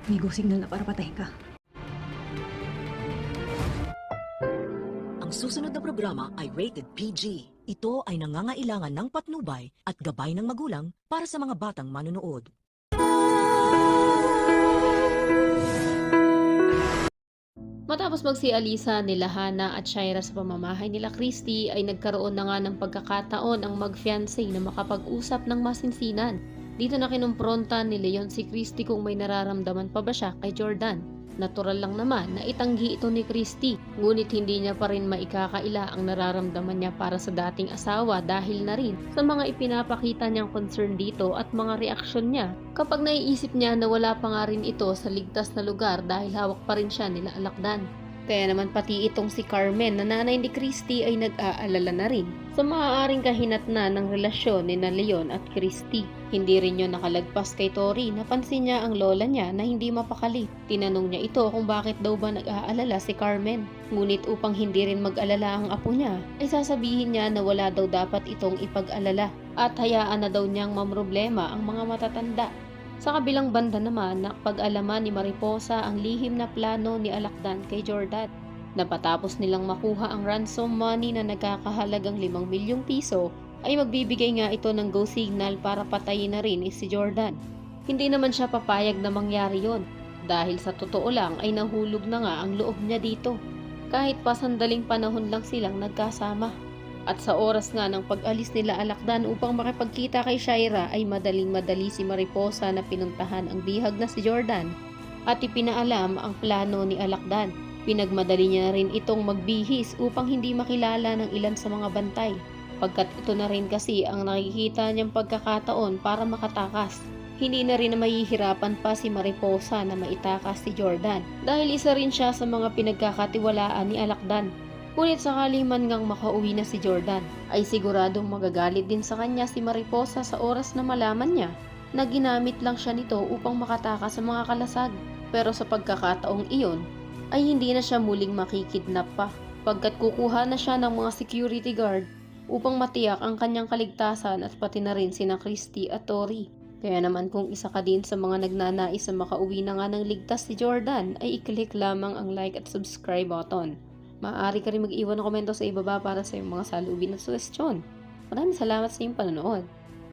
May go signal na para patayin ka. Ang susunod na programa ay rated PG. Ito ay nangangailangan ng patnubay at gabay ng magulang para sa mga batang manonood. Matapos magsialisa nila Hana at Shaira sa pamamahay nila Christy ay nagkaroon na nga ng pagkakataon ang mag-fiancé na makapag-usap ng masinsinan. Dito na kinumpronta ni Leon si Christy kung may nararamdaman pa ba siya kay Jordan. Natural lang naman na itanggi ito ni Christy, ngunit hindi niya pa rin maikakaila ang nararamdaman niya para sa dating asawa dahil na rin sa mga ipinapakita niyang concern dito at mga reaksyon niya kapag naiisip niya na wala pa nga rin ito sa ligtas na lugar dahil hawak pa rin siya nila Alakdan. Kaya naman pati itong si Carmen na nanay ni Christy ay nag-aalala na rin sa maaaring kahinatnan ng relasyon ni na Leon at Christy. Hindi rin yun nakalagpas kay Tori, napansin niya ang lola niya na hindi mapakali. Tinanong niya ito kung bakit daw ba nag-aalala si Carmen. Ngunit upang hindi rin mag-alala ang apo niya, ay sasabihin niya na wala daw dapat itong ipag-alala at hayaan na daw niyang mamroblema ang mga matatanda. Sa kabilang banda naman, nakapag-alaman ni Mariposa ang lihim na plano ni Alakdan kay Jordan. Napatapos nilang makuha ang ransom money na nagkakahalagang 5 milyong piso, ay magbibigay nga ito ng go signal para patayin na rin si Jordan. Hindi naman siya papayag na mangyari yon dahil sa totoo lang ay nahulog na nga ang loob niya dito. Kahit pa sandaling panahon lang silang nagkasama. At sa oras nga ng pag-alis nila Alakdan upang makipagkita kay Shaira ay madaling-madali si Mariposa na pinuntahan ang bihag na si Jordan at ipinaalam ang plano ni Alakdan. Pinagmadali niya na rin itong magbihis upang hindi makilala ng ilan sa mga bantay pagkat ito na rin kasi ang nakikita niyang pagkakataon para makatakas. Hindi na rin na mahihirapan pa si Mariposa na maitakas si Jordan dahil isa rin siya sa mga pinagkakatiwalaan ni Alakdan. Ngunit sakali man ngang makauwi na si Jordan, ay siguradong magagalit din sa kanya si Mariposa sa oras na malaman niya na ginamit lang siya nito upang makatakas sa mga kalasag. Pero sa pagkakataong iyon, ay hindi na siya muling makikidnap pa pagkat kukuha na siya ng mga security guard upang matiyak ang kanyang kaligtasan at pati na rin sina Christy at Tori. Kaya naman kung isa ka din sa mga nagnanais na makauwi na nga ng ligtas si Jordan, ay i-click lamang ang like at subscribe button. Maaari ka rin mag-iwan ng komento sa ibaba para sa iyong mga salubin at suwestyon. Maraming salamat sa iyong panonood.